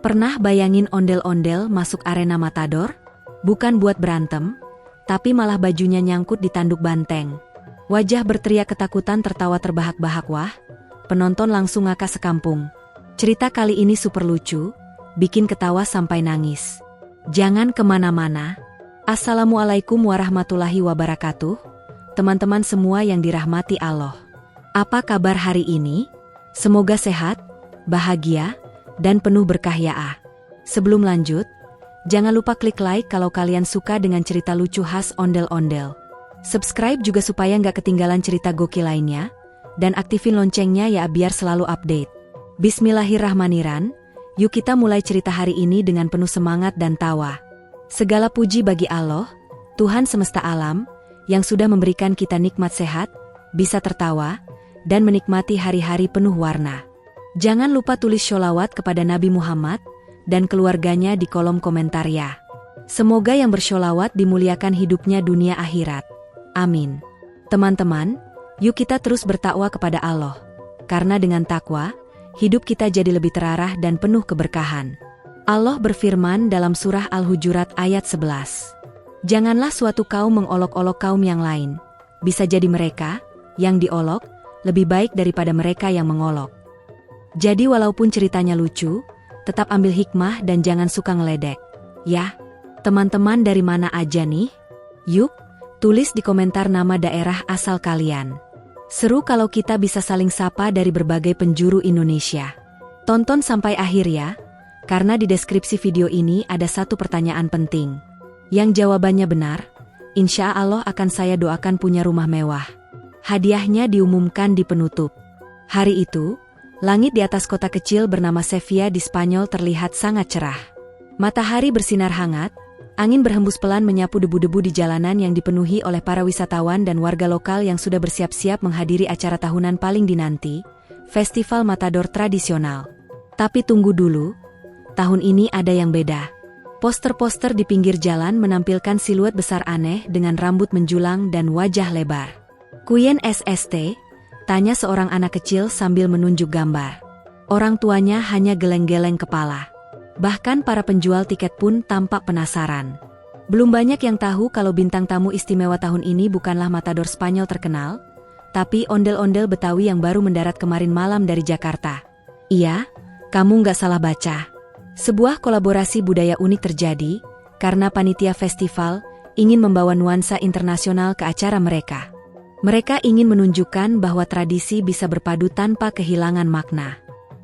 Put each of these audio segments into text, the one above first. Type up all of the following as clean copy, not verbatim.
Pernah bayangin ondel-ondel masuk arena matador? Bukan buat berantem, tapi malah bajunya nyangkut di tanduk banteng. Wajah berteriak ketakutan tertawa terbahak-bahak. Wah, penonton langsung ngakak sekampung. Cerita kali ini super lucu, bikin ketawa sampai nangis. Jangan kemana-mana. Assalamualaikum warahmatullahi wabarakatuh. Teman-teman semua yang dirahmati Allah. Apa kabar hari ini? Semoga sehat, bahagia, dan penuh berkah ya. Sebelum lanjut, jangan lupa klik like kalau kalian suka dengan cerita lucu khas ondel-ondel. Subscribe juga supaya nggak ketinggalan cerita gokil lainnya, dan aktifin loncengnya ya biar selalu update. Bismillahirrahmanirrahim, yuk kita mulai cerita hari ini dengan penuh semangat dan tawa. Segala puji bagi Allah, Tuhan semesta alam, yang sudah memberikan kita nikmat sehat, bisa tertawa, dan menikmati hari-hari penuh warna. Jangan lupa tulis sholawat kepada Nabi Muhammad dan keluarganya di kolom komentar ya. Semoga yang bersholawat dimuliakan hidupnya dunia akhirat. Amin. Teman-teman, yuk kita terus bertakwa kepada Allah. Karena dengan takwa, hidup kita jadi lebih terarah dan penuh keberkahan. Allah berfirman dalam surah Al-Hujurat ayat 11. Janganlah suatu kaum mengolok-olok kaum yang lain. Bisa jadi mereka, yang diolok, lebih baik daripada mereka yang mengolok. Jadi walaupun ceritanya lucu, tetap ambil hikmah dan jangan suka ngeledek. Ya, teman-teman dari mana aja nih? Yuk, tulis di komentar nama daerah asal kalian. Seru kalau kita bisa saling sapa dari berbagai penjuru Indonesia. Tonton sampai akhir ya, karena di deskripsi video ini ada satu pertanyaan penting. Yang jawabannya benar, insya Allah akan saya doakan punya rumah mewah. Hadiahnya diumumkan di penutup. Hari itu, langit di atas kota kecil bernama Sevilla di Spanyol terlihat sangat cerah. Matahari bersinar hangat, angin berhembus pelan menyapu debu-debu di jalanan yang dipenuhi oleh para wisatawan dan warga lokal yang sudah bersiap-siap menghadiri acara tahunan paling dinanti, Festival Matador Tradisional. Tapi tunggu dulu, tahun ini ada yang beda. Poster-poster di pinggir jalan menampilkan siluet besar aneh dengan rambut menjulang dan wajah lebar. Kuyen SST? Tanya seorang anak kecil sambil menunjuk gambar. Orang tuanya hanya geleng-geleng kepala. Bahkan para penjual tiket pun tampak penasaran. Belum banyak yang tahu kalau bintang tamu istimewa tahun ini bukanlah matador Spanyol terkenal, tapi ondel-ondel Betawi yang baru mendarat kemarin malam dari Jakarta. Iya, kamu nggak salah baca. Sebuah kolaborasi budaya unik terjadi, karena panitia festival ingin membawa nuansa internasional ke acara mereka. Mereka ingin menunjukkan bahwa tradisi bisa berpadu tanpa kehilangan makna.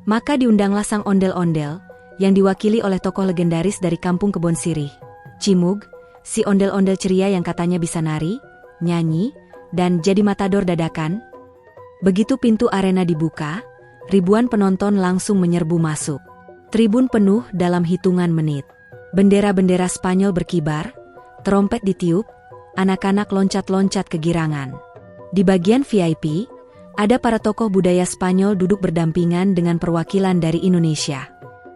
Maka diundanglah sang ondel-ondel, yang diwakili oleh tokoh legendaris dari kampung Kebon Sirih, Cimug, si ondel-ondel ceria yang katanya bisa nari, nyanyi, dan jadi matador dadakan. Begitu pintu arena dibuka, ribuan penonton langsung menyerbu masuk. Tribun penuh dalam hitungan menit. Bendera-bendera Spanyol berkibar, trompet ditiup, anak-anak loncat-loncat kegirangan. Di bagian VIP, ada para tokoh budaya Spanyol duduk berdampingan dengan perwakilan dari Indonesia.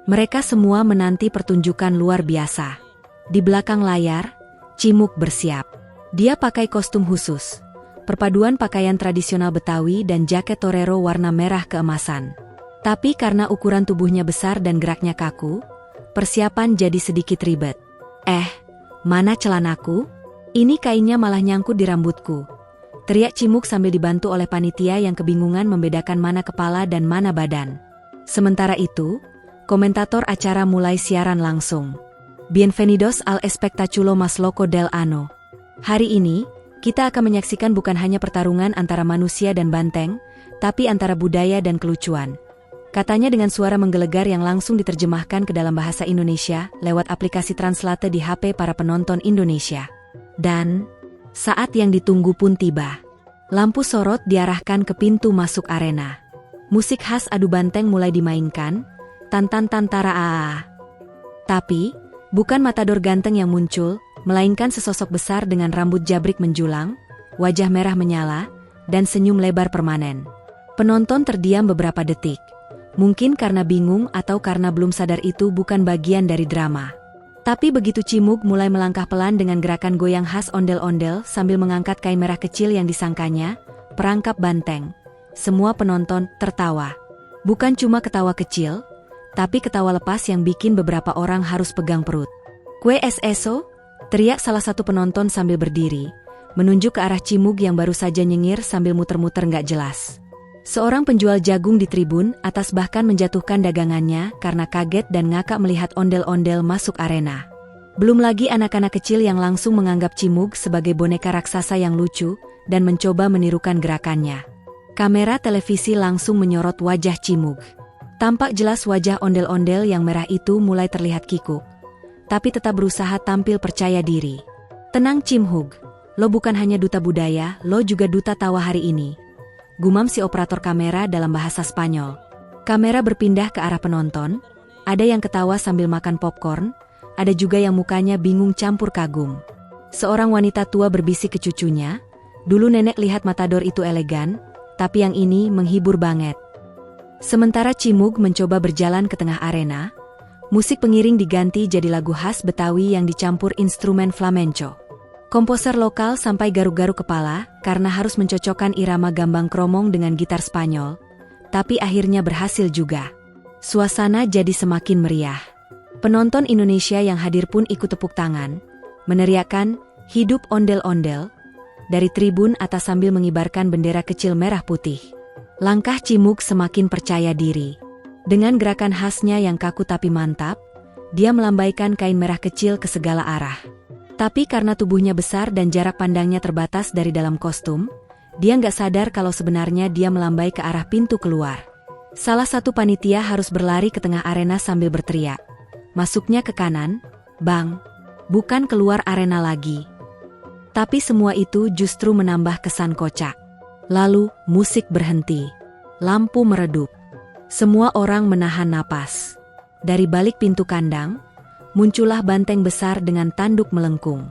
Mereka semua menanti pertunjukan luar biasa. Di belakang layar, Cimug bersiap. Dia pakai kostum khusus, perpaduan pakaian tradisional Betawi dan jaket torero warna merah keemasan. Tapi karena ukuran tubuhnya besar dan geraknya kaku, persiapan jadi sedikit ribet. Mana celanaku? Ini kainnya malah nyangkut di rambutku. Teriak Cimug sambil dibantu oleh panitia yang kebingungan membedakan mana kepala dan mana badan. Sementara itu, komentator acara mulai siaran langsung. Bienvenidos al espectáculo más loco del año. Hari ini, kita akan menyaksikan bukan hanya pertarungan antara manusia dan banteng, tapi antara budaya dan kelucuan. Katanya dengan suara menggelegar yang langsung diterjemahkan ke dalam bahasa Indonesia lewat aplikasi translate di HP para penonton Indonesia. Dan saat yang ditunggu pun tiba. Lampu sorot diarahkan ke pintu masuk arena. Musik khas adu banteng mulai dimainkan, tantan-tantara. Tapi, bukan matador ganteng yang muncul, melainkan sesosok besar dengan rambut jabrik menjulang, wajah merah menyala, dan senyum lebar permanen. Penonton terdiam beberapa detik. Mungkin karena bingung atau karena belum sadar itu bukan bagian dari drama. Tapi begitu Cimug mulai melangkah pelan dengan gerakan goyang khas ondel-ondel sambil mengangkat kain merah kecil yang disangkanya, perangkap banteng, semua penonton tertawa. Bukan cuma ketawa kecil, tapi ketawa lepas yang bikin beberapa orang harus pegang perut. "Kue es eso?" teriak salah satu penonton sambil berdiri, menunjuk ke arah Cimug yang baru saja nyengir sambil muter-muter nggak jelas. Seorang penjual jagung di tribun atas bahkan menjatuhkan dagangannya karena kaget dan ngakak melihat ondel-ondel masuk arena. Belum lagi anak-anak kecil yang langsung menganggap Cimug sebagai boneka raksasa yang lucu dan mencoba menirukan gerakannya. Kamera televisi langsung menyorot wajah Cimug. Tampak jelas wajah ondel-ondel yang merah itu mulai terlihat kikuk, tapi tetap berusaha tampil percaya diri. "Tenang Cimug, lo bukan hanya duta budaya, lo juga duta tawa hari ini," gumam si operator kamera dalam bahasa Spanyol. Kamera berpindah ke arah penonton, ada yang ketawa sambil makan popcorn, ada juga yang mukanya bingung campur kagum. Seorang wanita tua berbisik ke cucunya, "Dulu nenek lihat Matador itu elegan, tapi yang ini menghibur banget." Sementara Cimug mencoba berjalan ke tengah arena, musik pengiring diganti jadi lagu khas Betawi yang dicampur instrumen flamenco. Komposer lokal sampai garuk-garuk kepala karena harus mencocokkan irama gambang kromong dengan gitar Spanyol, tapi akhirnya berhasil juga. Suasana jadi semakin meriah. Penonton Indonesia yang hadir pun ikut tepuk tangan, meneriakkan "Hidup ondel-ondel" dari tribun atas sambil mengibarkan bendera kecil merah putih. Langkah Cimug semakin percaya diri. Dengan gerakan khasnya yang kaku tapi mantap, dia melambaikan kain merah kecil ke segala arah. Tapi karena tubuhnya besar dan jarak pandangnya terbatas dari dalam kostum, dia nggak sadar kalau sebenarnya dia melambai ke arah pintu keluar. Salah satu panitia harus berlari ke tengah arena sambil berteriak, "Masuknya ke kanan, Bang, bukan keluar arena lagi." Tapi semua itu justru menambah kesan kocak. Lalu, musik berhenti. Lampu meredup. Semua orang menahan napas. Dari balik pintu kandang, muncullah banteng besar dengan tanduk melengkung.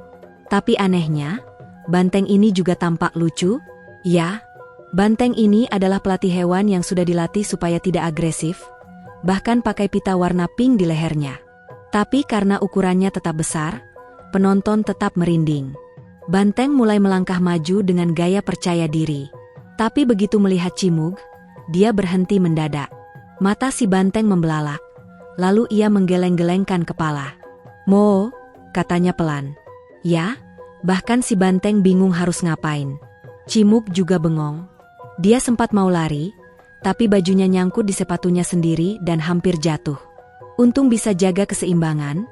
Tapi anehnya, banteng ini juga tampak lucu. Ya, banteng ini adalah pelatih hewan yang sudah dilatih supaya tidak agresif, bahkan pakai pita warna pink di lehernya. Tapi karena ukurannya tetap besar, penonton tetap merinding. Banteng mulai melangkah maju dengan gaya percaya diri. Tapi begitu melihat Cimug, dia berhenti mendadak. Mata si banteng membelalak, lalu ia menggeleng-gelengkan kepala. "Mo," katanya pelan. "Ya?" Bahkan si banteng bingung harus ngapain. Cimug juga bengong. Dia sempat mau lari, tapi bajunya nyangkut di sepatunya sendiri dan hampir jatuh. Untung bisa jaga keseimbangan,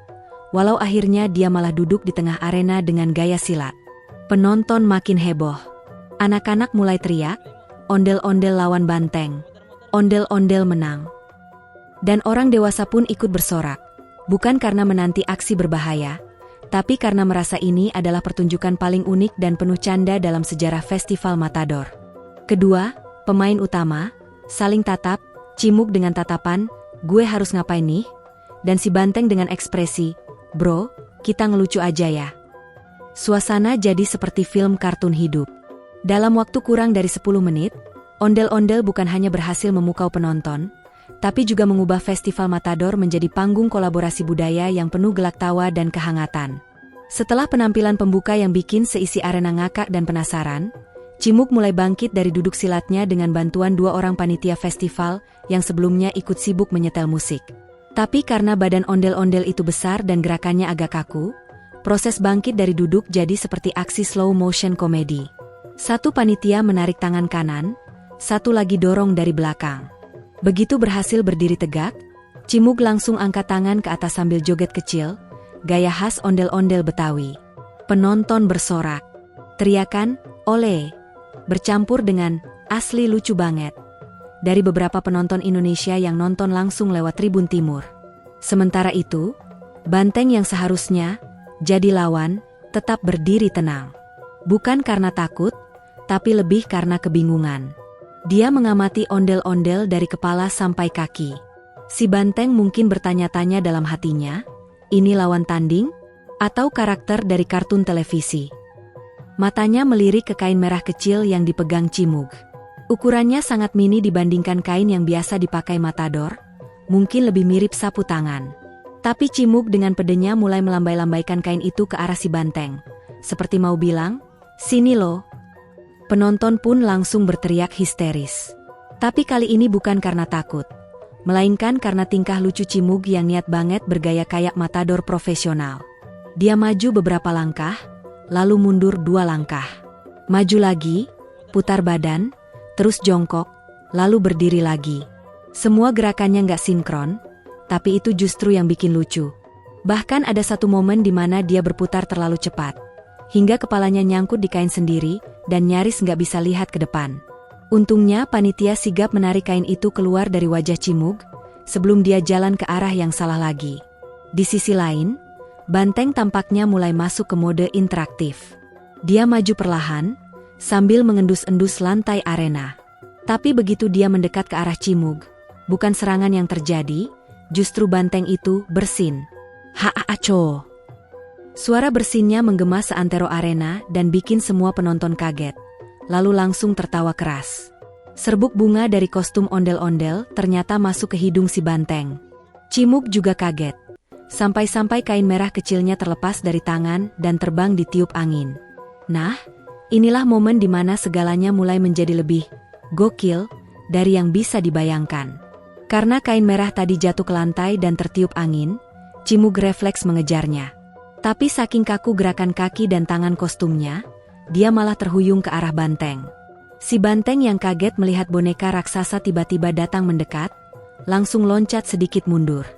walau akhirnya dia malah duduk di tengah arena dengan gaya silat. Penonton makin heboh. Anak-anak mulai teriak, "Ondel-ondel lawan banteng. Ondel-ondel menang." Dan orang dewasa pun ikut bersorak, bukan karena menanti aksi berbahaya, tapi karena merasa ini adalah pertunjukan paling unik dan penuh canda dalam sejarah Festival Matador. Kedua, pemain utama, saling tatap, Cimug dengan tatapan, "Gue harus ngapain nih?" Dan si banteng dengan ekspresi, "Bro, kita ngelucu aja ya." Suasana jadi seperti film kartun hidup. Dalam waktu kurang dari 10 menit, ondel-ondel bukan hanya berhasil memukau penonton, tapi juga mengubah Festival Matador menjadi panggung kolaborasi budaya yang penuh gelak tawa dan kehangatan. Setelah penampilan pembuka yang bikin seisi arena ngakak dan penasaran, Cimug mulai bangkit dari duduk silatnya dengan bantuan 2 orang panitia festival yang sebelumnya ikut sibuk menyetel musik. Tapi karena badan ondel-ondel itu besar dan gerakannya agak kaku, proses bangkit dari duduk jadi seperti aksi slow motion komedi. Satu panitia menarik tangan kanan, satu lagi dorong dari belakang. Begitu berhasil berdiri tegak, Cimug langsung angkat tangan ke atas sambil joget kecil, gaya khas ondel-ondel Betawi. Penonton bersorak. Teriakan, "Ole!" bercampur dengan, "Asli lucu banget." Dari beberapa penonton Indonesia yang nonton langsung lewat tribun timur. Sementara itu, banteng yang seharusnya jadi lawan, tetap berdiri tenang. Bukan karena takut, tapi lebih karena kebingungan. Dia mengamati ondel-ondel dari kepala sampai kaki. Si banteng mungkin bertanya-tanya dalam hatinya, ini lawan tanding? Atau karakter dari kartun televisi? Matanya melirik ke kain merah kecil yang dipegang Cimug. Ukurannya sangat mini dibandingkan kain yang biasa dipakai Matador, mungkin lebih mirip sapu tangan. Tapi Cimug dengan pedenya mulai melambai-lambaikan kain itu ke arah si banteng, seperti mau bilang, "Sini lo." Penonton pun langsung berteriak histeris. Tapi kali ini bukan karena takut. melainkan karena tingkah lucu Cimug yang niat banget bergaya kayak matador profesional. Dia maju beberapa langkah, lalu mundur 2 langkah. Maju lagi, putar badan, terus jongkok, lalu berdiri lagi. Semua gerakannya nggak sinkron, tapi itu justru yang bikin lucu. Bahkan ada satu momen di mana dia berputar terlalu cepat, hingga kepalanya nyangkut di kain sendiri dan nyaris nggak bisa lihat ke depan. Untungnya panitia sigap menarik kain itu keluar dari wajah Cimug sebelum dia jalan ke arah yang salah lagi. Di sisi lain, banteng tampaknya mulai masuk ke mode interaktif. Dia maju perlahan, sambil mengendus-endus lantai arena. Tapi begitu dia mendekat ke arah Cimug, bukan serangan yang terjadi, justru banteng itu bersin. Ha-aco! Suara bersinnya menggema seantero arena dan bikin semua penonton kaget, lalu langsung tertawa keras. Serbuk bunga dari kostum ondel-ondel ternyata masuk ke hidung si banteng. Cimug juga kaget, sampai-sampai kain merah kecilnya terlepas dari tangan dan terbang ditiup angin. Nah, inilah momen di mana segalanya mulai menjadi lebih gokil dari yang bisa dibayangkan. Karena kain merah tadi jatuh ke lantai dan tertiup angin, Cimug refleks mengejarnya. Tapi saking kaku gerakan kaki dan tangan kostumnya, dia malah terhuyung ke arah banteng. Si banteng yang kaget melihat boneka raksasa tiba-tiba datang mendekat, langsung loncat sedikit mundur.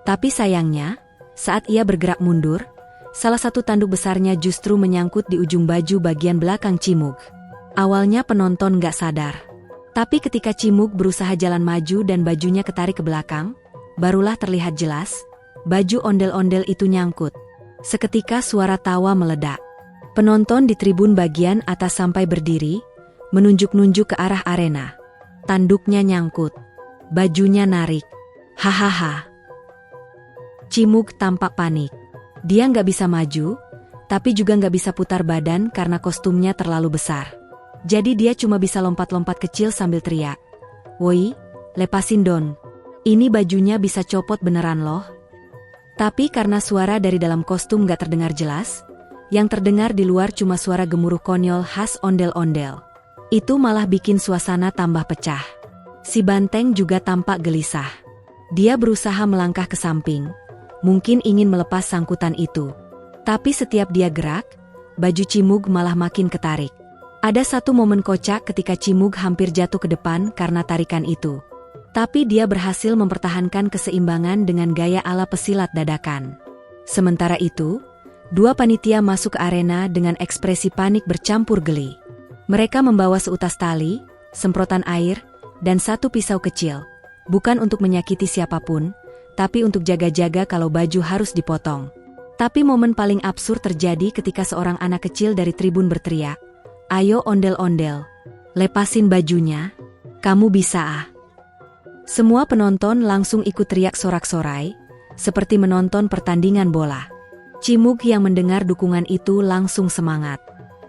Tapi sayangnya, saat ia bergerak mundur, salah satu tanduk besarnya justru menyangkut di ujung baju bagian belakang Cimug. Awalnya penonton gak sadar. Tapi ketika Cimug berusaha jalan maju dan bajunya ketarik ke belakang, barulah terlihat jelas, baju ondel-ondel itu nyangkut. Seketika suara tawa meledak. Penonton di tribun bagian atas sampai berdiri, menunjuk-nunjuk ke arah arena. Tanduknya nyangkut. Bajunya narik. Hahaha. Cimug tampak panik. Dia nggak bisa maju, tapi juga nggak bisa putar badan karena kostumnya terlalu besar. Jadi dia cuma bisa lompat-lompat kecil sambil teriak. Woi, lepasin dong. Ini bajunya bisa copot beneran loh. Tapi karena suara dari dalam kostum gak terdengar jelas, yang terdengar di luar cuma suara gemuruh konyol khas ondel-ondel. Itu malah bikin suasana tambah pecah. Si banteng juga tampak gelisah. Dia berusaha melangkah ke samping, mungkin ingin melepas sangkutan itu. Tapi setiap dia gerak, baju Cimug malah makin ketarik. Ada satu momen kocak ketika Cimug hampir jatuh ke depan karena tarikan itu. Tapi dia berhasil mempertahankan keseimbangan dengan gaya ala pesilat dadakan. Sementara itu, 2 panitia masuk ke arena dengan ekspresi panik bercampur geli. Mereka membawa seutas tali, semprotan air, dan 1 pisau kecil. Bukan untuk menyakiti siapapun, tapi untuk jaga-jaga kalau baju harus dipotong. Tapi momen paling absurd terjadi ketika seorang anak kecil dari tribun berteriak, "Ayo ondel-ondel, lepasin bajunya, kamu bisa ah." Semua penonton langsung ikut teriak sorak-sorai, seperti menonton pertandingan bola. Cimug yang mendengar dukungan itu langsung semangat.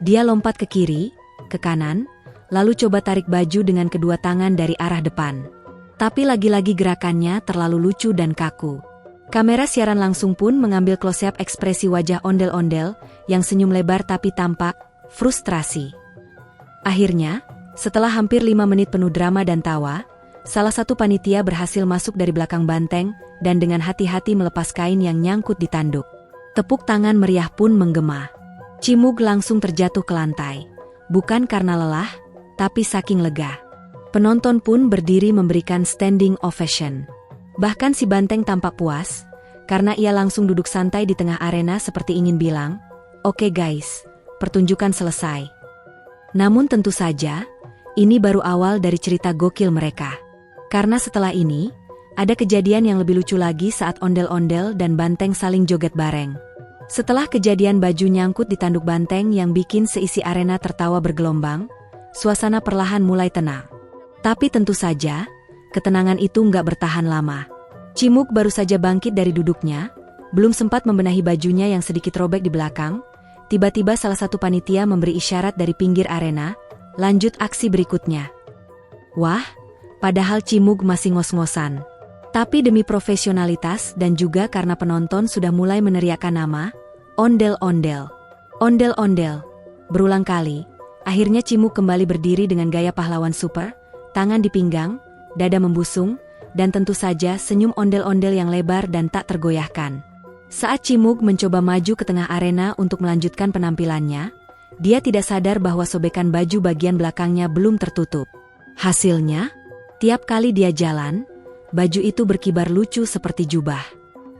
Dia lompat ke kiri, ke kanan, lalu coba tarik baju dengan kedua tangan dari arah depan. Tapi lagi-lagi gerakannya terlalu lucu dan kaku. Kamera siaran langsung pun mengambil close-up ekspresi wajah ondel-ondel yang senyum lebar tapi tampak frustrasi. Akhirnya, setelah hampir 5 menit penuh drama dan tawa, salah satu panitia berhasil masuk dari belakang banteng dan dengan hati-hati melepas kain yang nyangkut di tanduk. Tepuk tangan meriah pun menggema. Cimug langsung terjatuh ke lantai. Bukan karena lelah, tapi saking lega. Penonton pun berdiri memberikan standing ovation. Bahkan si banteng tampak puas, karena ia langsung duduk santai di tengah arena seperti ingin bilang, "Oke guys, pertunjukan selesai." Namun tentu saja, ini baru awal dari cerita gokil mereka. Karena setelah ini, ada kejadian yang lebih lucu lagi saat ondel-ondel dan banteng saling joget bareng. Setelah kejadian baju nyangkut di tanduk banteng yang bikin seisi arena tertawa bergelombang, suasana perlahan mulai tenang. Tapi tentu saja, ketenangan itu nggak bertahan lama. Cimug baru saja bangkit dari duduknya, belum sempat membenahi bajunya yang sedikit robek di belakang, tiba-tiba salah satu panitia memberi isyarat dari pinggir arena, "Lanjut aksi berikutnya." Wah, padahal Cimug masih ngos-ngosan. Tapi demi profesionalitas dan juga karena penonton sudah mulai meneriakkan nama, ondel-ondel. Ondel-ondel. Berulang kali, akhirnya Cimug kembali berdiri dengan gaya pahlawan super, tangan di pinggang, dada membusung, dan tentu saja senyum ondel-ondel yang lebar dan tak tergoyahkan. Saat Cimug mencoba maju ke tengah arena untuk melanjutkan penampilannya, dia tidak sadar bahwa sobekan baju bagian belakangnya belum tertutup. Hasilnya, tiap kali dia jalan, baju itu berkibar lucu seperti jubah.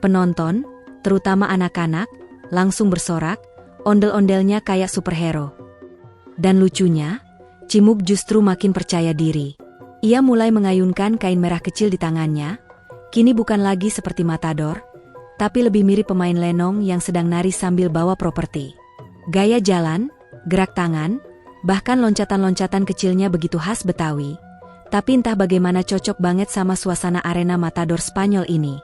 Penonton, terutama anak-anak, langsung bersorak, ondel-ondelnya kayak superhero. Dan lucunya, Cimug justru makin percaya diri. Ia mulai mengayunkan kain merah kecil di tangannya, kini bukan lagi seperti matador, tapi lebih mirip pemain lenong yang sedang nari sambil bawa properti. Gaya jalan, gerak tangan, bahkan loncatan-loncatan kecilnya begitu khas Betawi, tapi entah bagaimana cocok banget sama suasana arena matador Spanyol ini.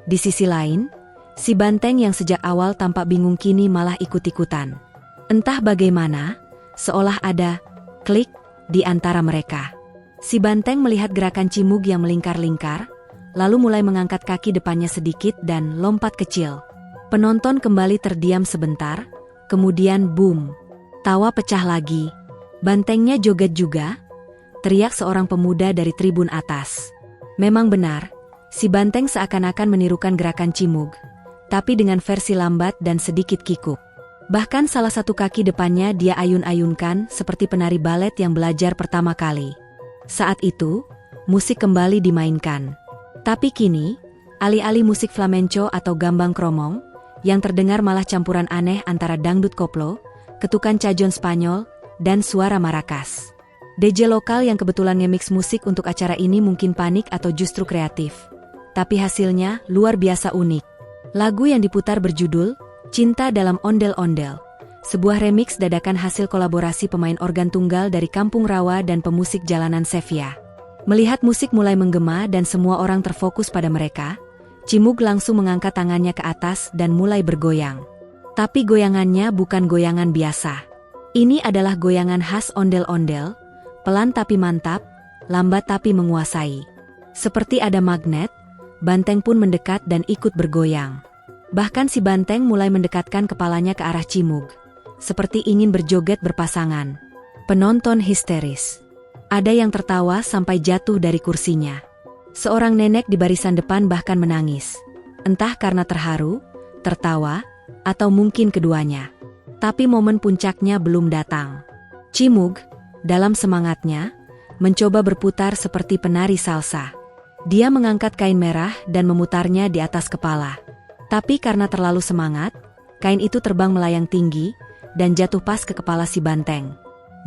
Di sisi lain, si banteng yang sejak awal tampak bingung kini malah ikut-ikutan. Entah bagaimana, seolah ada klik di antara mereka. Si banteng melihat gerakan Cimug yang melingkar-lingkar, lalu mulai mengangkat kaki depannya sedikit dan lompat kecil. Penonton kembali terdiam sebentar, kemudian boom. Tawa pecah lagi. Bantengnya joget juga, teriak seorang pemuda dari tribun atas. Memang benar, si banteng seakan-akan menirukan gerakan Cimug, tapi dengan versi lambat dan sedikit kikuk. Bahkan salah satu kaki depannya dia ayun-ayunkan seperti penari balet yang belajar pertama kali. Saat itu, musik kembali dimainkan. Tapi kini, alih-alih musik flamenco atau gambang kromong, yang terdengar malah campuran aneh antara dangdut koplo, ketukan cajon Spanyol, dan suara marakas. DJ lokal yang kebetulan nge-mix musik untuk acara ini mungkin panik atau justru kreatif. Tapi hasilnya luar biasa unik. Lagu yang diputar berjudul Cinta dalam Ondel-Ondel. Sebuah remix dadakan hasil kolaborasi pemain organ tunggal dari Kampung Rawa dan pemusik jalanan Sevilla. Melihat musik mulai menggema dan semua orang terfokus pada mereka, Cimug langsung mengangkat tangannya ke atas dan mulai bergoyang. Tapi goyangannya bukan goyangan biasa. Ini adalah goyangan khas ondel-ondel, pelan tapi mantap, lambat tapi menguasai. Seperti ada magnet, banteng pun mendekat dan ikut bergoyang. Bahkan si banteng mulai mendekatkan kepalanya ke arah Cimug, seperti ingin berjoget berpasangan. Penonton histeris. Ada yang tertawa sampai jatuh dari kursinya. Seorang nenek di barisan depan bahkan menangis. Entah karena terharu, tertawa, atau mungkin keduanya. Tapi momen puncaknya belum datang. Cimug, dalam semangatnya, mencoba berputar seperti penari salsa. Dia mengangkat kain merah dan memutarnya di atas kepala. Tapi karena terlalu semangat, kain itu terbang melayang tinggi dan jatuh pas ke kepala si banteng.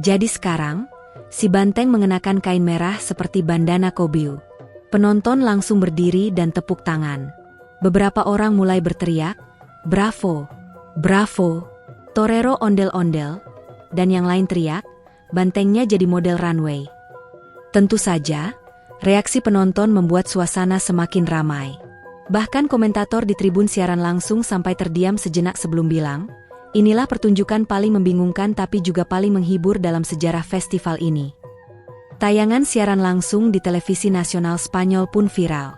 Jadi sekarang, si banteng mengenakan kain merah seperti bandana kobiu. Penonton langsung berdiri dan tepuk tangan. Beberapa orang mulai berteriak, "Bravo! Bravo! Torero ondel-ondel!" Dan yang lain teriak, "Bantengnya jadi model runway." Tentu saja, reaksi penonton membuat suasana semakin ramai. Bahkan komentator di tribun siaran langsung sampai terdiam sejenak sebelum bilang, "Inilah pertunjukan paling membingungkan tapi juga paling menghibur dalam sejarah festival ini." Tayangan siaran langsung di televisi nasional Spanyol pun viral.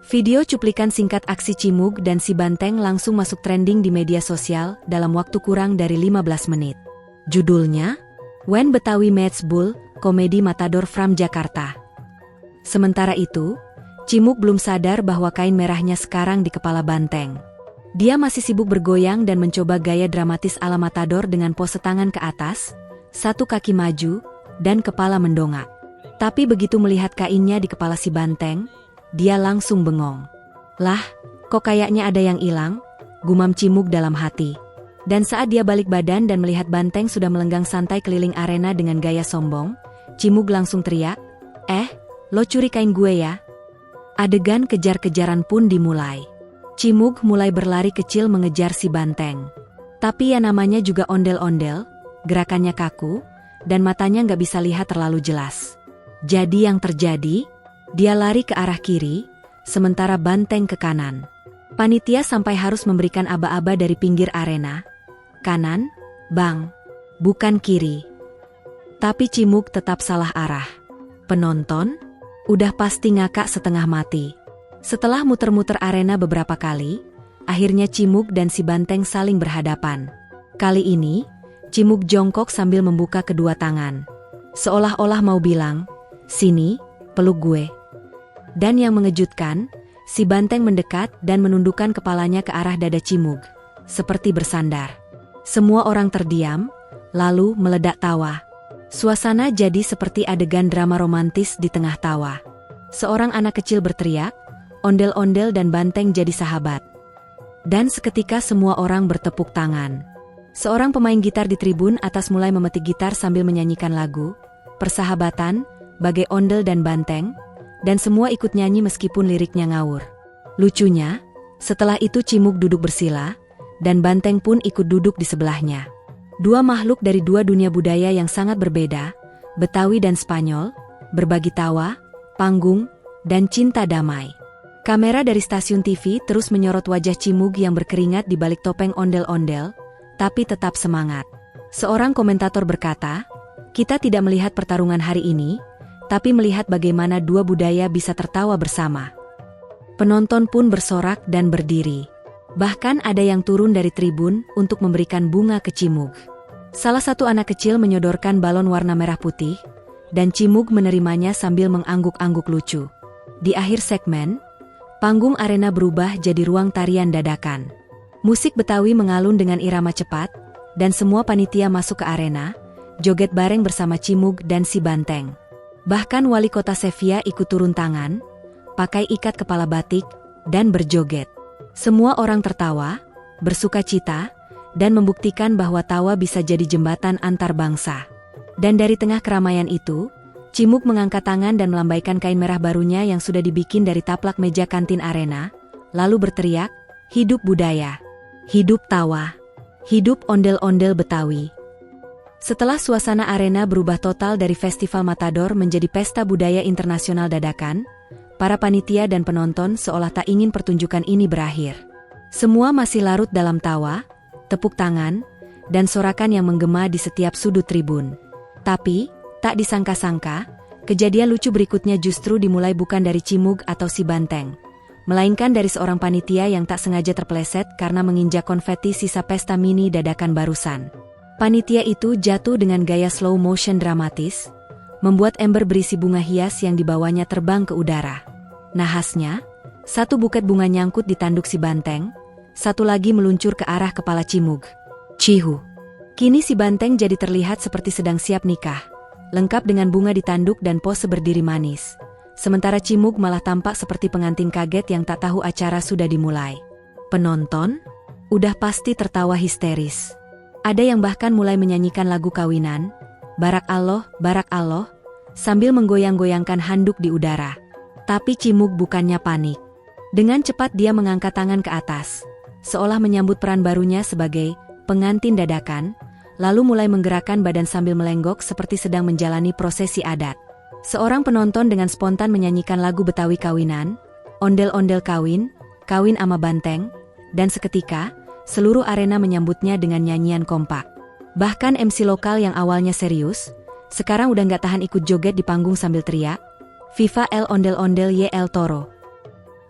Video cuplikan singkat aksi Cimug dan si banteng langsung masuk trending di media sosial dalam waktu kurang dari 15 menit. Judulnya, When Betawi Meets Bull, Komedi Matador from Jakarta. Sementara itu, Cimug belum sadar bahwa kain merahnya sekarang di kepala banteng. Dia masih sibuk bergoyang dan mencoba gaya dramatis ala matador dengan pose tangan ke atas, satu kaki maju, dan kepala mendongak. Tapi begitu melihat kainnya di kepala si banteng, dia langsung bengong. "Lah, kok kayaknya ada yang hilang?" gumam Cimug dalam hati. Dan saat dia balik badan dan melihat banteng sudah melenggang santai keliling arena dengan gaya sombong, Cimug langsung teriak, "Lo curi kain gue ya?" Adegan kejar-kejaran pun dimulai. Cimug mulai berlari kecil mengejar si banteng. Tapi ya namanya juga ondel-ondel, gerakannya kaku, dan matanya nggak bisa lihat terlalu jelas. Jadi yang terjadi, dia lari ke arah kiri, sementara banteng ke kanan. Panitia sampai harus memberikan aba-aba dari pinggir arena. "Kanan, Bang, bukan kiri." Tapi Cimug tetap salah arah. Penonton udah pasti ngakak setengah mati. Setelah muter-muter arena beberapa kali, akhirnya Cimug dan si banteng saling berhadapan. Kali ini, Cimug jongkok sambil membuka kedua tangan. Seolah-olah mau bilang, "Sini, peluk gue." Dan yang mengejutkan, si banteng mendekat dan menundukkan kepalanya ke arah dada Cimug, seperti bersandar. Semua orang terdiam, lalu meledak tawa. Suasana jadi seperti adegan drama romantis di tengah tawa. Seorang anak kecil berteriak, ondel-ondel dan banteng jadi sahabat. Dan seketika semua orang bertepuk tangan. Seorang pemain gitar di tribun atas mulai memetik gitar sambil menyanyikan lagu Persahabatan, bagai ondel dan banteng, dan semua ikut nyanyi meskipun liriknya ngawur. Lucunya, setelah itu Cimug duduk bersila, dan banteng pun ikut duduk di sebelahnya. Dua makhluk dari dua dunia budaya yang sangat berbeda, Betawi dan Spanyol, berbagi tawa, panggung, dan cinta damai. Kamera dari stasiun TV terus menyorot wajah Cimug yang berkeringat di balik topeng ondel-ondel, tapi tetap semangat. Seorang komentator berkata, "Kita tidak melihat pertarungan hari ini, tapi melihat bagaimana dua budaya bisa tertawa bersama." Penonton pun bersorak dan berdiri. Bahkan ada yang turun dari tribun untuk memberikan bunga ke Cimug. Salah satu anak kecil menyodorkan balon warna merah putih, dan Cimug menerimanya sambil mengangguk-angguk lucu. Di akhir segmen, panggung arena berubah jadi ruang tarian dadakan. Musik Betawi mengalun dengan irama cepat, dan semua panitia masuk ke arena, joget bareng bersama Cimug dan si banteng. Bahkan wali kota Sevilla ikut turun tangan, pakai ikat kepala batik, dan berjoget. Semua orang tertawa, bersuka cita, dan membuktikan bahwa tawa bisa jadi jembatan antar bangsa. Dan dari tengah keramaian itu, Cimug mengangkat tangan dan melambaikan kain merah barunya yang sudah dibikin dari taplak meja kantin arena, lalu berteriak, "Hidup budaya! Hidup tawa! Hidup ondel-ondel Betawi!" Setelah suasana arena berubah total dari Festival Matador menjadi pesta budaya internasional dadakan, para panitia dan penonton seolah tak ingin pertunjukan ini berakhir. Semua masih larut dalam tawa, tepuk tangan, dan sorakan yang menggema di setiap sudut tribun. Tapi, tak disangka-sangka, kejadian lucu berikutnya justru dimulai bukan dari Cimug atau si banteng, melainkan dari seorang panitia yang tak sengaja terpeleset karena menginjak konfeti sisa pesta mini dadakan barusan. Panitia itu jatuh dengan gaya slow motion dramatis, membuat ember berisi bunga hias yang dibawanya terbang ke udara. Nahasnya, satu buket bunga nyangkut di tanduk si banteng, satu lagi meluncur ke arah kepala Cimug. Cihu. Kini si banteng jadi terlihat seperti sedang siap nikah, lengkap dengan bunga di tanduk dan pose berdiri manis. Sementara Cimug malah tampak seperti pengantin kaget yang tak tahu acara sudah dimulai. Penonton udah pasti tertawa histeris. Ada yang bahkan mulai menyanyikan lagu kawinan, Barak Allah, sambil menggoyang-goyangkan handuk di udara. Tapi Cimug bukannya panik. Dengan cepat dia mengangkat tangan ke atas, seolah menyambut peran barunya sebagai pengantin dadakan, lalu mulai menggerakkan badan sambil melenggok seperti sedang menjalani prosesi adat. Seorang penonton dengan spontan menyanyikan lagu Betawi kawinan, ondel-ondel kawin, kawin ama banteng, dan seketika, seluruh arena menyambutnya dengan nyanyian kompak. Bahkan MC lokal yang awalnya serius, sekarang udah gak tahan ikut joget di panggung sambil teriak, "Viva el ondel-ondel y el toro."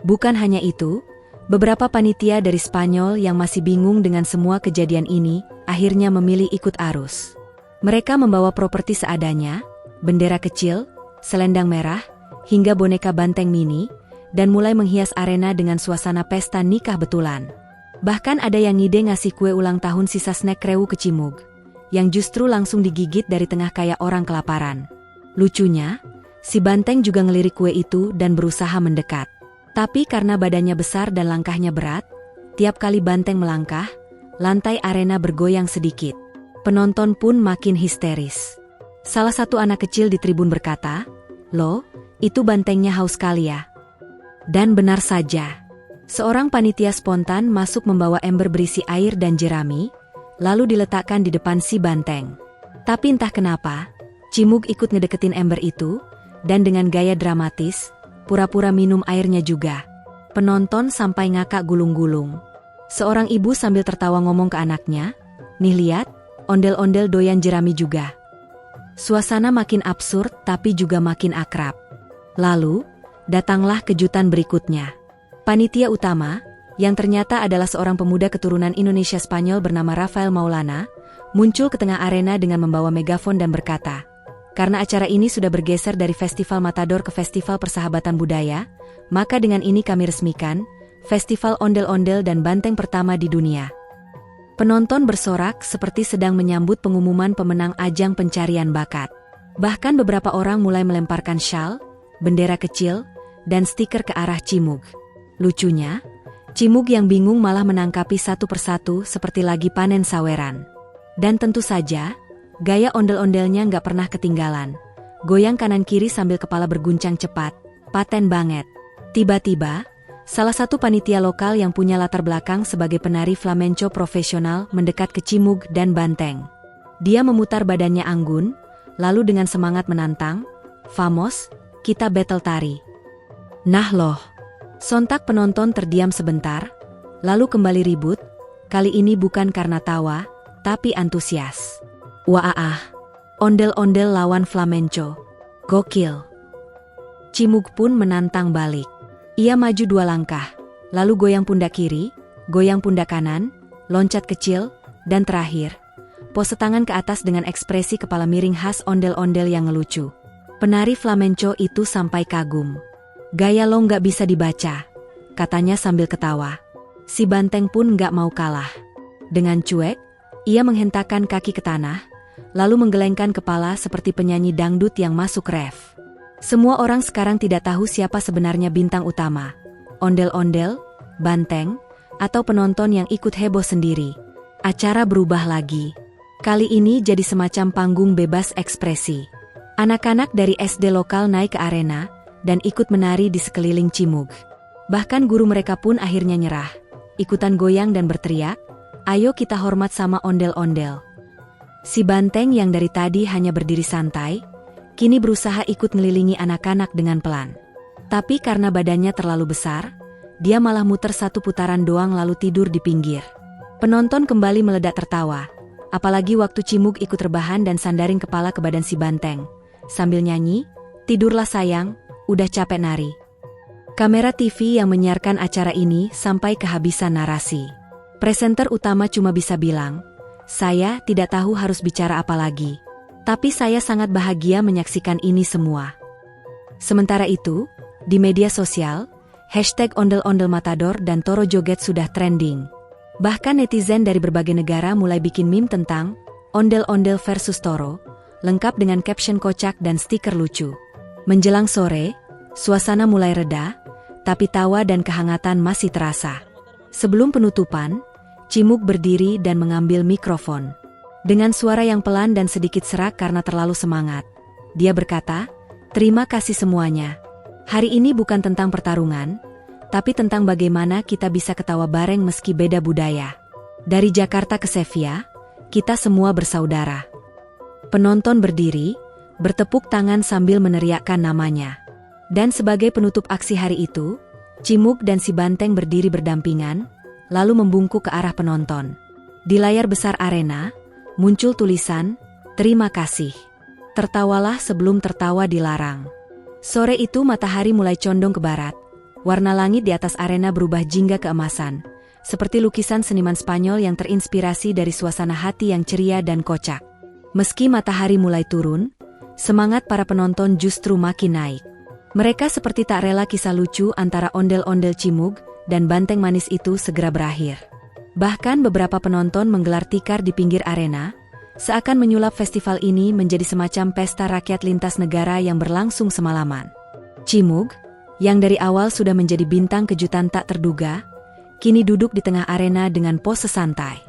Bukan hanya itu, beberapa panitia dari Spanyol yang masih bingung dengan semua kejadian ini, akhirnya memilih ikut arus. Mereka membawa properti seadanya, bendera kecil, selendang merah, hingga boneka banteng mini, dan mulai menghias arena dengan suasana pesta nikah betulan. Bahkan ada yang ngide ngasih kue ulang tahun sisa snack Krewu ke Cimug, yang justru langsung digigit dari tengah kayak orang kelaparan. Lucunya, si banteng juga ngelirik kue itu dan berusaha mendekat. Tapi karena badannya besar dan langkahnya berat, tiap kali banteng melangkah, lantai arena bergoyang sedikit. Penonton pun makin histeris. Salah satu anak kecil di tribun berkata, "Loh, itu bantengnya haus kali ya?" Dan benar saja. Seorang panitia spontan masuk membawa ember berisi air dan jerami, lalu diletakkan di depan si banteng. Tapi entah kenapa, Cimug ikut ngedeketin ember itu, dan dengan gaya dramatis, pura-pura minum airnya juga. Penonton sampai ngakak gulung-gulung. Seorang ibu sambil tertawa ngomong ke anaknya, "Nih lihat, ondel-ondel doyan jerami juga." Suasana makin absurd tapi juga makin akrab. Lalu, datanglah kejutan berikutnya. Panitia utama, yang ternyata adalah seorang pemuda keturunan Indonesia-Spanyol bernama Rafael Maulana, muncul ke tengah arena dengan membawa megafon dan berkata, Karena acara ini sudah bergeser dari Festival Matador ke Festival Persahabatan Budaya, maka dengan ini kami resmikan Festival Ondel-Ondel dan Banteng pertama di dunia. Penonton bersorak seperti sedang menyambut pengumuman pemenang ajang pencarian bakat. Bahkan beberapa orang mulai melemparkan syal, bendera kecil, dan stiker ke arah Cimug. Lucunya, Cimug yang bingung malah menangkapi satu persatu seperti lagi panen saweran. Dan tentu saja, gaya ondel-ondelnya nggak pernah ketinggalan. Goyang kanan kiri sambil kepala berguncang cepat, paten banget. Tiba-tiba, salah satu panitia lokal yang punya latar belakang sebagai penari flamenco profesional mendekat ke Cimug dan Banteng. Dia memutar badannya anggun, lalu dengan semangat menantang, "Famos, kita battle tari." Nah loh, sontak penonton terdiam sebentar, lalu kembali ribut, kali ini bukan karena tawa, tapi antusias. Wah, ondel-ondel lawan flamenco. Gokil. Cimug pun menantang balik. Ia maju 2 langkah, lalu goyang pundak kiri, goyang pundak kanan, loncat kecil, dan terakhir, pose tangan ke atas dengan ekspresi kepala miring khas ondel-ondel yang ngelucu. Penari flamenco itu sampai kagum. "Gaya lo nggak bisa dibaca," katanya sambil ketawa. Si Banteng pun nggak mau kalah. Dengan cuek, ia menghentakkan kaki ke tanah, lalu menggelengkan kepala seperti penyanyi dangdut yang masuk ref. Semua orang sekarang tidak tahu siapa sebenarnya bintang utama. Ondel-ondel, Banteng, atau penonton yang ikut heboh sendiri. Acara berubah lagi. Kali ini jadi semacam panggung bebas ekspresi. Anak-anak dari SD lokal naik ke arena dan ikut menari di sekeliling Cimug. Bahkan guru mereka pun akhirnya nyerah, ikutan goyang dan berteriak, "Ayo kita hormat sama ondel-ondel." Si Banteng yang dari tadi hanya berdiri santai, kini berusaha ikut ngelilingi anak-anak dengan pelan. Tapi karena badannya terlalu besar, dia malah muter 1 putaran doang lalu tidur di pinggir. Penonton kembali meledak tertawa, apalagi waktu Cimug ikut rebahan dan sandaring kepala ke badan si Banteng, sambil nyanyi, "Tidurlah sayang, udah capek nari." Kamera TV yang menyiarkan acara ini sampai kehabisan narasi. Presenter utama cuma bisa bilang, "Saya tidak tahu harus bicara apa lagi. Tapi saya sangat bahagia menyaksikan ini semua." Sementara itu, di media sosial, hashtag ondel-ondel matador dan toro joget sudah trending. Bahkan netizen dari berbagai negara mulai bikin meme tentang ondel-ondel versus toro, lengkap dengan caption kocak dan stiker lucu. Menjelang sore, suasana mulai reda, tapi tawa dan kehangatan masih terasa. Sebelum penutupan, Cimug berdiri dan mengambil mikrofon. Dengan suara yang pelan dan sedikit serak karena terlalu semangat, dia berkata, "Terima kasih semuanya. Hari ini bukan tentang pertarungan, tapi tentang bagaimana kita bisa ketawa bareng meski beda budaya. Dari Jakarta ke Sevilla, kita semua bersaudara." Penonton berdiri, bertepuk tangan sambil meneriakkan namanya. Dan sebagai penutup aksi hari itu, Cimug dan si Banteng berdiri berdampingan, lalu membungkuk ke arah penonton. Di layar besar arena, muncul tulisan, "Terima kasih. Tertawalah sebelum tertawa dilarang." Sore itu matahari mulai condong ke barat. Warna langit di atas arena berubah jingga keemasan, seperti lukisan seniman Spanyol yang terinspirasi dari suasana hati yang ceria dan kocak. Meski matahari mulai turun, semangat para penonton justru makin naik. Mereka seperti tak rela kisah lucu antara ondel-ondel Cimug dan Banteng manis itu segera berakhir. Bahkan beberapa penonton menggelar tikar di pinggir arena, seakan menyulap festival ini menjadi semacam pesta rakyat lintas negara yang berlangsung semalaman. Cimug, yang dari awal sudah menjadi bintang kejutan tak terduga, kini duduk di tengah arena dengan pose santai.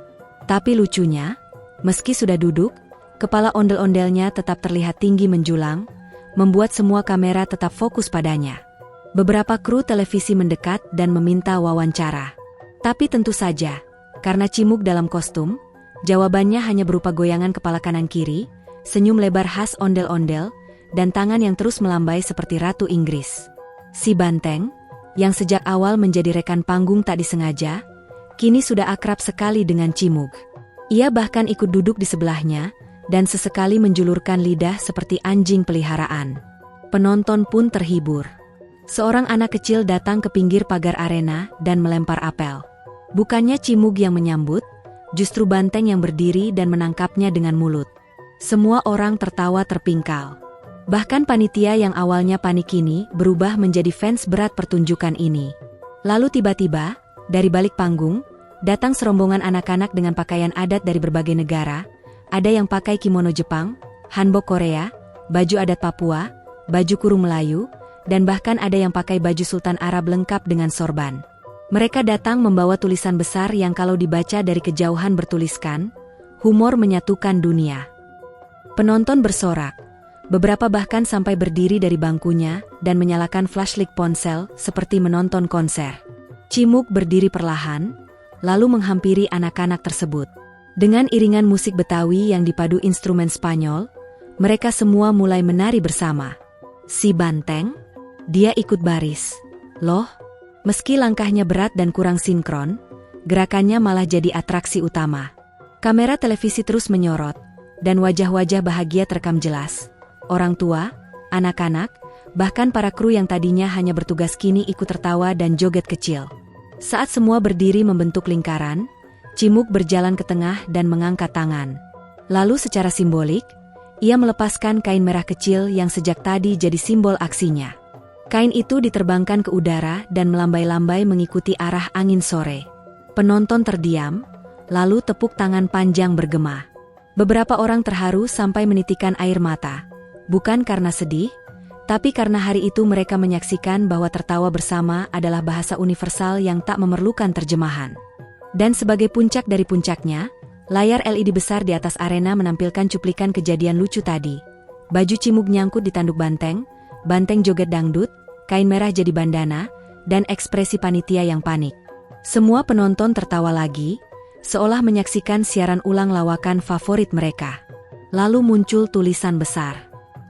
Tapi lucunya, meski sudah duduk, kepala ondel-ondelnya tetap terlihat tinggi menjulang, membuat semua kamera tetap fokus padanya. Beberapa kru televisi mendekat dan meminta wawancara. Tapi tentu saja, karena Cimug dalam kostum, jawabannya hanya berupa goyangan kepala kanan kiri, senyum lebar khas ondel-ondel, dan tangan yang terus melambai seperti Ratu Inggris. Si Banteng, yang sejak awal menjadi rekan panggung tak disengaja, kini sudah akrab sekali dengan Cimug. Ia bahkan ikut duduk di sebelahnya, dan sesekali menjulurkan lidah seperti anjing peliharaan. Penonton pun terhibur. Seorang anak kecil datang ke pinggir pagar arena dan melempar apel. Bukannya Cimug yang menyambut, justru Banteng yang berdiri dan menangkapnya dengan mulut. Semua orang tertawa terpingkal. Bahkan panitia yang awalnya panik kini berubah menjadi fans berat pertunjukan ini. Lalu tiba-tiba, dari balik panggung, datang serombongan anak-anak dengan pakaian adat dari berbagai negara. Ada yang pakai kimono Jepang, hanbok Korea, baju adat Papua, baju kurung Melayu, dan bahkan ada yang pakai baju Sultan Arab lengkap dengan sorban. Mereka datang membawa tulisan besar yang kalau dibaca dari kejauhan bertuliskan, "Humor menyatukan dunia." Penonton bersorak. Beberapa bahkan sampai berdiri dari bangkunya dan menyalakan flashlight ponsel seperti menonton konser. Cimug berdiri perlahan, lalu menghampiri anak-anak tersebut. Dengan iringan musik Betawi yang dipadu instrumen Spanyol, mereka semua mulai menari bersama. Si Banteng, dia ikut baris. Loh, meski langkahnya berat dan kurang sinkron, gerakannya malah jadi atraksi utama. Kamera televisi terus menyorot, dan wajah-wajah bahagia terekam jelas. Orang tua, anak-anak, bahkan para kru yang tadinya hanya bertugas kini ikut tertawa dan joget kecil. Saat semua berdiri membentuk lingkaran, Cimug berjalan ke tengah dan mengangkat tangan. Lalu secara simbolik, ia melepaskan kain merah kecil yang sejak tadi jadi simbol aksinya. Kain itu diterbangkan ke udara dan melambai-lambai mengikuti arah angin sore. Penonton terdiam, lalu tepuk tangan panjang bergema. Beberapa orang terharu sampai menitikan air mata. Bukan karena sedih, tapi karena hari itu mereka menyaksikan bahwa tertawa bersama adalah bahasa universal yang tak memerlukan terjemahan. Dan sebagai puncak dari puncaknya, layar LED besar di atas arena menampilkan cuplikan kejadian lucu tadi. Baju Cimug nyangkut di tanduk banteng, banteng joget dangdut, kain merah jadi bandana, dan ekspresi panitia yang panik. Semua penonton tertawa lagi, seolah menyaksikan siaran ulang lawakan favorit mereka. Lalu muncul tulisan besar.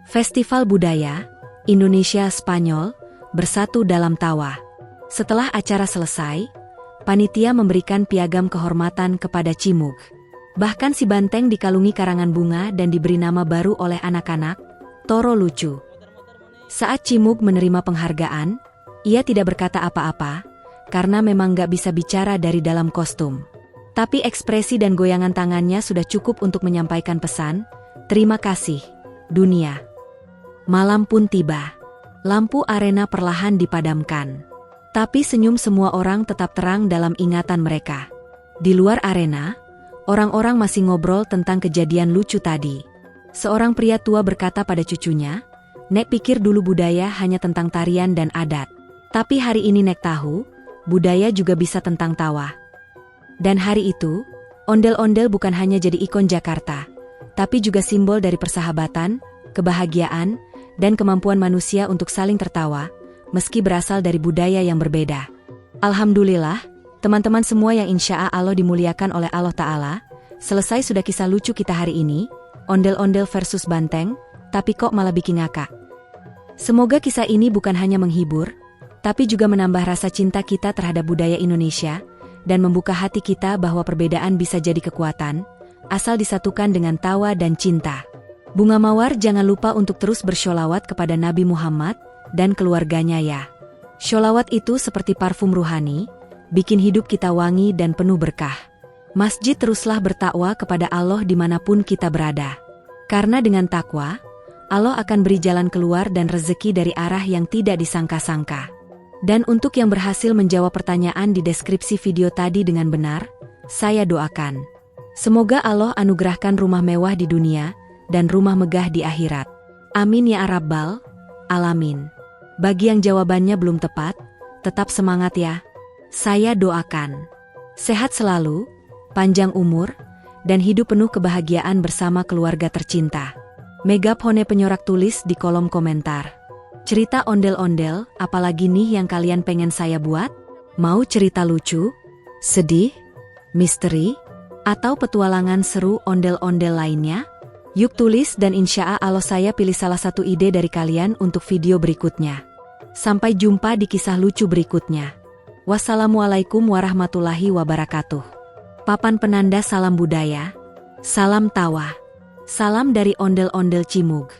Festival Budaya, Indonesia Spanyol, bersatu dalam tawa. Setelah acara selesai, panitia memberikan piagam kehormatan kepada Cimug. Bahkan si Banteng dikalungi karangan bunga dan diberi nama baru oleh anak-anak, Toro Lucu. Saat Cimug menerima penghargaan, ia tidak berkata apa-apa, karena memang gak bisa bicara dari dalam kostum. Tapi ekspresi dan goyangan tangannya sudah cukup untuk menyampaikan pesan, "Terima kasih, dunia." Malam pun tiba. Lampu arena perlahan dipadamkan. Tapi senyum semua orang tetap terang dalam ingatan mereka. Di luar arena, orang-orang masih ngobrol tentang kejadian lucu tadi. Seorang pria tua berkata pada cucunya, "Nek pikir dulu budaya hanya tentang tarian dan adat. Tapi hari ini Nek tahu, budaya juga bisa tentang tawa." Dan hari itu, ondel-ondel bukan hanya jadi ikon Jakarta, tapi juga simbol dari persahabatan, kebahagiaan, dan kemampuan manusia untuk saling tertawa, meski berasal dari budaya yang berbeda. Alhamdulillah, teman-teman semua yang insya Allah dimuliakan oleh Allah Ta'ala, selesai sudah kisah lucu kita hari ini, ondel-ondel versus banteng, tapi kok malah bikin ngakak. Semoga kisah ini bukan hanya menghibur, tapi juga menambah rasa cinta kita terhadap budaya Indonesia, dan membuka hati kita bahwa perbedaan bisa jadi kekuatan, asal disatukan dengan tawa dan cinta. Bunga Mawar jangan lupa untuk terus bersholawat kepada Nabi Muhammad dan keluarganya ya. Sholawat itu seperti parfum ruhani, bikin hidup kita wangi dan penuh berkah. Masjid teruslah bertakwa kepada Allah dimanapun kita berada. Karena dengan takwa, Allah akan beri jalan keluar dan rezeki dari arah yang tidak disangka-sangka. Dan untuk yang berhasil menjawab pertanyaan di deskripsi video tadi dengan benar, saya doakan. Semoga Allah anugerahkan rumah mewah di dunia, dan rumah megah di akhirat. Amin ya Rabbal Alamin. Bagi yang jawabannya belum tepat, tetap semangat ya. Saya doakan. Sehat selalu, panjang umur, dan hidup penuh kebahagiaan bersama keluarga tercinta. Megapone penyorak tulis di kolom komentar. Cerita ondel-ondel, apalagi nih yang kalian pengen saya buat? Mau cerita lucu, sedih, misteri, atau petualangan seru ondel-ondel lainnya? Yuk tulis dan insya Allah saya pilih salah satu ide dari kalian untuk video berikutnya. Sampai jumpa di kisah lucu berikutnya. Wassalamualaikum warahmatullahi wabarakatuh. Papan penanda salam budaya, salam tawa, salam dari ondel-ondel Cimug.